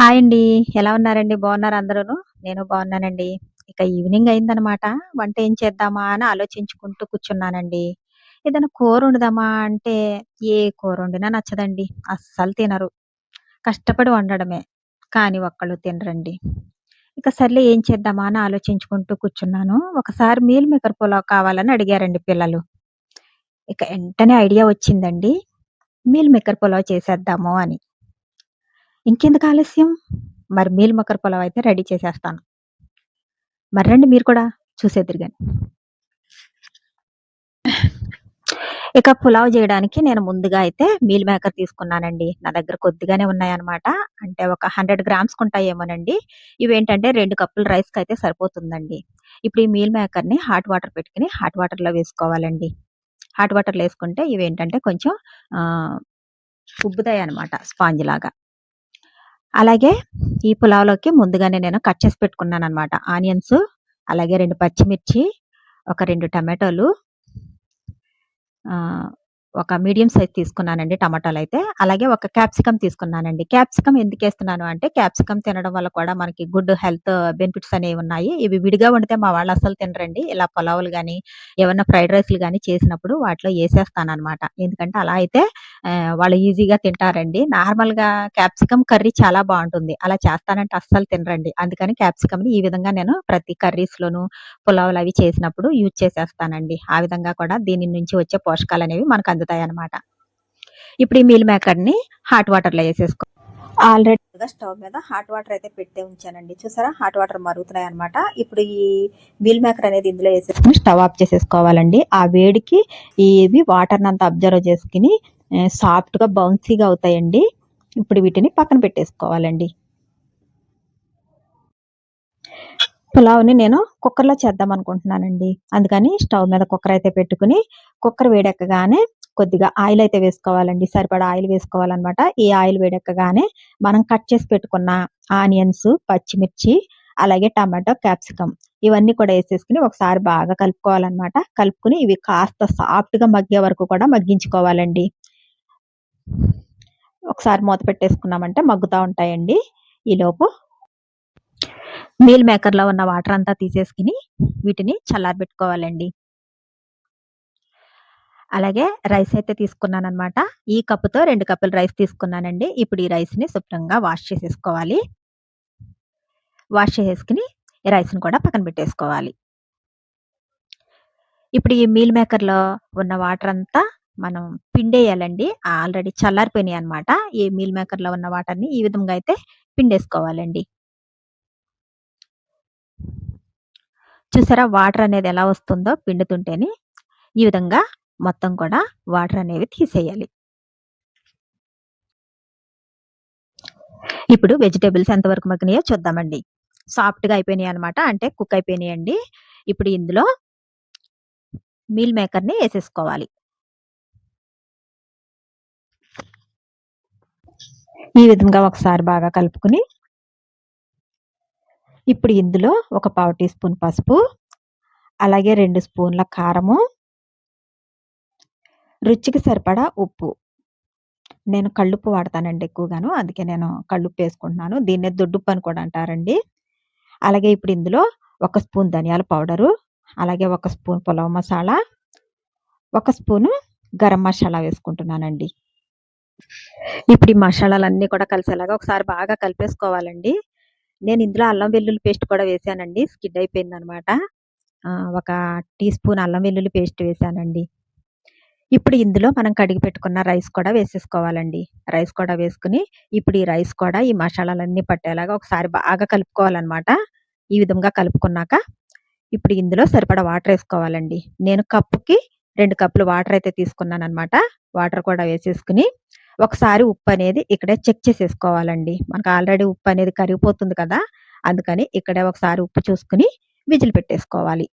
Hi అండి. ఎలా ఉన్నారండి? బాగున్నారా అందరూను? నేను బాగున్నానండి. ఇక ఈవినింగ్ అయిందనమాట. వంట ఏం చేద్దామా అని ఆలోచించుకుంటూ కూర్చున్నానండి. ఏదైనా కూర వండుదామా అంటే, ఏ కూర వండినా నచ్చదండి. అస్సలు తినరు. కష్టపడి వండడమే. కానీ ఒక్కళ్ళు తినరండి. ఇక సర్లే ఏం చేద్దామా అని ఆలోచించుకుంటూ కూర్చున్నాను. ఒకసారి మీల్ మేకర్ పులావ్ కావాలని అడిగారండి పిల్లలు. ఇక ఎంటనే ఐడియా వచ్చిందండి. మీల్ మేకర్ పులావ్ చేసేద్దాము అని. ఇంకెందుకు ఆలస్యం? మరి మీల్ మేకర్ పులావ్ అయితే రెడీ చేసేస్తాను. మరి రండి మీరు కూడా చూసేద్దురు గాని. ఇక పులావ్ జేయడానికి నేను ముందుగా అయితే మీల్ మేకర్ తీసుకున్నానండి. నా దగ్గర కొద్దిగానే ఉన్నాయన్నమాట. అంటే ఒక 100 గ్రామ్స్‌కుంటాయేమోనండి. ఇవేంటంటే 2 కప్పులు రైస్‌కయితే సరిపోతుందండి. ఇప్పుడు ఈ మీల్ మేకర్‌ని హాట్ వాటర్ పెట్టుకొని హాట్ వాటర్‌లో వేసుకోవాలండి. హాట్ వాటర్‌లో ఏసుకుంటే ఇవేంటంటే కొంచెం ఆహ్, ఉబ్బుతాయన్నమాట స్పాంజ్‌లాగా. అలాగే ఈ పులావ్‌లోకి ముందుగానే నేను కట్ చేసి పెట్టుకున్నానన్నమాట. ఆనియన్స్, అలాగే 2 పచ్చిమిర్చి, ఒక 2 టమాటోలు, ఆహ్, ఒక మీడియం సైజ్ తీసుకున్నానండి టమాటాలైతే. అలాగే ఒక క్యాప్సికమ్ తీసుకున్నానండి. క్యాప్సికమ్ ఎందుకేస్తున్నాను అంటే, క్యాప్సికమ్ తినడం వల్ల కూడా మనకి గుడ్ హెల్త్ బెనిఫిట్స్ అనేవున్నాయి. ఇవి విడిగా వండితే మా వాళ్ళు అస్సలు తినరండి. ఇలా పులావులు గాని, ఏవన్నా ఫ్రైడ్ రైస్‌లు గాని చేసినప్పుడు వాటిలో ఏసేస్తాననమాట. ఎందుకంటే అలా అయితే వాళ్ళు ఈజీగా తింటారండి. నార్మల్‌గా క్యాప్సికమ్ కర్రీ చాలా బావుంటుంది. అలా చేస్తానంటే అస్సలు తినరండి. అందుకని క్యాప్సికమ్‌ని ఈ విధంగా నేను ప్రతి కర్రీస్‌లోనూ పులావులవి చేసినప్పుడు యూజ్ చేసేస్తానండి. ఆ విధంగా కూడా దీని నుంచి వచ్చే పోషకాలనేవి మనకు అందుతాయన్నమాట. ఇప్పుడు ఈ మీల్ మేకర్‌ని హాట్ వాటర్‌లో ఏసేసుకో ఆల్రెడీగా స్టవ్ మీద హాట్ వాటర్ అయితే పెట్టే ఉంచానండి. చూసారా? హాట్ వాటర్ మరుగుతున్నాయన్నమాట. ఇప్పుడు ఈ మీల్ మేకర్ అనేది ఇందులో ఏసేసుకొని స్టవ్ ఆఫ్ చేసేసుకోవాలండి. ఆ వేడికి ఇవి వాటర్‌నంతా అబ్జర్వ్ చేసుకొని సాఫ్ట్‌గా బౌన్సీగా అవుతాయండి. ఇప్పుడు వీటిని పక్కన పెట్టేసుకోవాలండి. పులావ్‌ని నేను కుక్కర్‌లో చేద్దామనుకుంటున్నానండి. అందుకని స్టవ్ మీద కుక్కర్ అయితే పెట్టుకొని, కుక్కర్ వేడెక్కగానే కొద్దిగా ఆయిల్ అయితే వేసుకోవాలండి. సరిపడా ఆయిల్ వేసుకోవాలనమాట. ఈ ఆయిల్ వేడెక్కగానే మనం కట్ చేసి పెట్టుకున్న ఆనియన్స్, పచ్చిమిర్చి, అలాగే టమాటో, క్యాప్సికమ్ ఇవన్నీ కూడా ఏసేసుకొని ఒకసారి బాగా కలుపుకోవాలనమాట. కలుపుకొని ఇవి కాస్త సాఫ్ట్‌గా మగ్గే వరకు కూడా మగ్గించుకోవాలండి. ఒకసారి మూత పెట్టేసుకున్నామంటే మగ్గుతా ఉంటాయండి. ఈలోపు మీల్ మేకర్‌లో ఉన్న వాటర్ అంతా తీసేసుకొని వీటిని చల్లారబెట్టుకోవాలండి. అలాగే రైస్ అయితే తీసుకున్నాననమాట. ఈ కప్పుతో 2 కప్పులు రైస్ తీసుకున్నానండి. ఇప్పుడు ఈ రైస్‌ని శుభ్రంగా వాష్ చేసేసుకోవాలి. వాష్ చేసేసుకొని ఈ రైస్‌ని కూడా పక్కన పెట్టేసుకోవాలి. ఇప్పుడు ఈ మీల్ మేకర్‌లో ఉన్న వాటర్ అంతా మనం పిండేయాలండి. ఆల్రెడీ చల్లారిపోయినాయన్నమాట. ఈ మీల్ మేకర్‌లో ఉన్న వాటర్‌ని ఈ విధంగా అయితే పిండేసుకోవాలండి. చూసారా వాటర్ అనేది ఎలా వస్తుందో పిండుతుంటేని. ఈ విధంగా మొత్తం కూడా వాటర్ అనేవి తీసేయాలి. ఇప్పుడు వెజిటబుల్స్ ఎంతవరకు మగ్గినాయో చూద్దామండి. సాఫ్ట్‌గా అయిపోయినాయన్నమాట. అంటే కుక్ అయిపోయినాయండి. ఇప్పుడు ఇందులో మీల్ మేకర్‌ని ఏసేసుకోవాలి. ఈ విధంగా ఒకసారి బాగా కలుపుకొని, ఇప్పుడు ఇందులో ఒక పావు టీ స్పూన్ పసుపు, అలాగే 2 స్పూన్ల కారము, రుచికి సరిపడా ఉప్పు. నేను కల్లుప్పు వాడతానండి ఎక్కువగాను. అందుకే నేను కల్లుప్పేసుకుంటున్నాను. దీన్నే దొడ్డుప్పు అని కూడా అంటారండి. అలాగే ఇప్పుడు ఇందులో ఒక స్పూన్ ధనియాల పౌడరు, అలాగే ఒక స్పూన్ పులావ్ మసాలా, ఒక స్పూను గరం మసాలా వేసుకుంటున్నానండి. ఇప్పుడు ఈ మసాలాలన్నీ కూడా కలిసేలాగా ఒకసారి బాగా కలిపేసుకోవాలండి. నేను ఇందులో అల్లం వెల్లుల్లి పేస్ట్ కూడా వేశానండి. స్కిడ్ అయిపోయిందనమాట. ఒక టీ స్పూన్ అల్లం వెల్లుల్లి పేస్ట్ వేశానండి. ఇప్పుడు ఇందులో మనం కడిగి పెట్టుకున్న రైస్ కూడా వేసేసుకోవాలండి. రైస్ కూడా వేసుకొని, ఇప్పుడు ఈ రైస్ కూడా ఈ మసాలాలన్నీ పట్టేలాగా ఒకసారి బాగా కలుపుకోవాలనమాట. ఈ విధంగా కలుపుకున్నాక, ఇప్పుడు ఇందులో సరిపడా వాటరేసుకోవాలండి. నేను కప్పుకి 2 కప్పులు వాటరయితే తీసుకున్నాననమాట. వాటర్ కూడా వేసేసుకొని, ఒకసారి ఉప్పనేది ఇక్కడే చెక్ చేసేసుకోవాలండి. మనకు ఆల్రెడీ ఉప్పనేది కరిగిపోతుంది కదా! అందుకని ఇక్కడే ఒకసారి ఉప్పు చూసుకొని విజిల్ పెట్టేసుకోవాలి.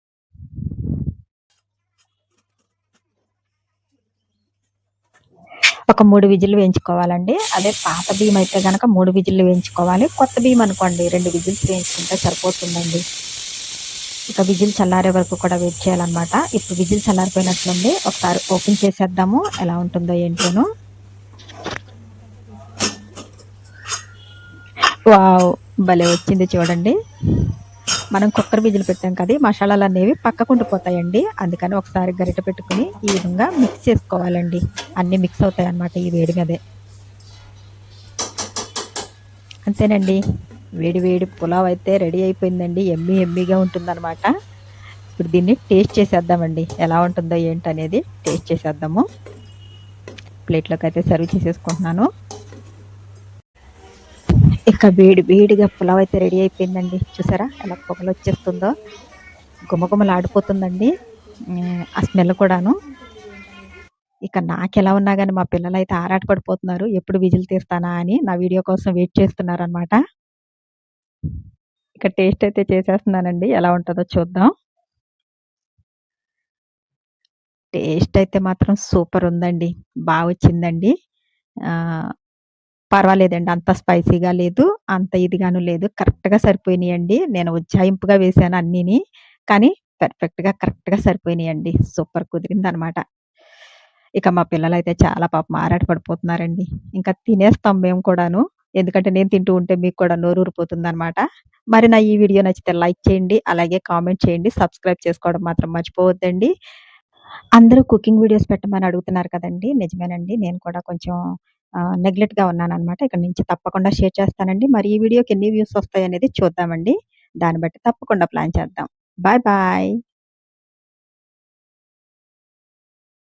ఒక 3 విజిల్లు వేయించుకోవాలండి. అదే పాత బియ్యం అయితే గనక 3 విజిల్లు వేయించుకోవాలి. కొత్త బియ్యం అనుకోండి 2 విజిల్స్ వేయించుకుంటే సరిపోతుందండి. ఇక విజిల్ చల్లారే వరకు కూడా వెయిట్ చేయాలన్నమాట. ఇప్పుడు విజిల్ చల్లారిపోయినట్లుంది. ఒకసారి ఓపెన్ చేసేద్దాము. ఎలా ఉంటుందో ఏంటోను. వావ్! భలే వచ్చింది చూడండి. మనం కుక్కర్ విజిల్ పెట్టాం కదా! ఈ మసాలాలనేవి పక్కకుండిపోతాయండి. అందుకని ఒకసారి గరిటె పెట్టుకొని ఈ విధంగా మిక్స్ చేసుకోవాలండి. అన్నీ మిక్స్ అవుతాయన్నమాట ఈ వేడి మీదే. అంతేనండి. వేడి వేడి పులావ్ అయితే రెడీ అయిపోయిందండి. యమ్మీ యమ్మీగా ఉంటుందన్నమాట. ఇప్పుడు దీన్ని టేస్ట్ చేసేద్దామండి. ఎలా ఉంటుందో ఏంటనేది టేస్ట్ చేసేద్దాము. ప్లేట్‌లోకైతే సర్వ్ చేసేసుకుంటున్నాను. ఇక వేడి వేడిగా పులావ్ అయితే రెడీ అయిపోయిందండి. చూసారా ఎలా పొగలొచ్చేస్తుందో? గుమగుమలాడిపోతుందండి. ఆ స్మెల్ కూడాను. ఇక నాకెలా ఉన్నా గాని మా పిల్లలైతే ఆరాటపడిపోతున్నారు. ఎప్పుడు విజిల్ తీస్తానా అని నా వీడియో కోసం వెయిట్ చేస్తున్నారనమాట. ఇక టేస్ట్ అయితే చేసేస్తున్నానండి. ఎలా ఉంటదో చూద్దాం. టేస్ట్ అయితే మాత్రం సూపర్ ఉందండి. బా వచ్చిందండి. ఆహ్, పర్వాలేదండి. అంత స్పైసీగా లేదు. అంత ఇదిగాను లేదు. కరెక్ట్‌గా సరిపోయినియండి. నేను ఉజ్జాయింపుగా వేశాను అన్నీని. కానీ పర్ఫెక్ట్‌గా కరెక్ట్‌గా సరిపోయినియండి. సూపర్ కుదిరిందనమాట. ఇక మా పిల్లలైతే చాలా పాపం ఆరాట పడిపోతున్నారండి. ఇంకా తినేస్తాం మేము కూడాను. ఎందుకంటే నేను తింటూ ఉంటే మీకు కూడా నోరూరిపోతుందనమాట. మరి నా ఈ వీడియో నచ్చితే లైక్ చేయండి. అలాగే కామెంట్ చేయండి. సబ్స్క్రైబ్ చేసుకోవడం మాత్రం మర్చిపోవద్దండి. అందరూ కుకింగ్ వీడియోస్ పెట్టమని అడుగుతున్నారు కదండీ! నిజమేనండి. నేను కూడా కొంచెం నెగ్లెక్ట్‌గా ఉన్నాననమాట. ఇక నుంచి తప్పకుండా షేర్ చేస్తానండి. మరి ఈ వీడియోకి ఎన్ని వ్యూస్ వస్తాయనేది చూద్దామండి. దాన్ని బట్టి తప్పకుండా ప్లాన్ చేద్దాం. Bye bye.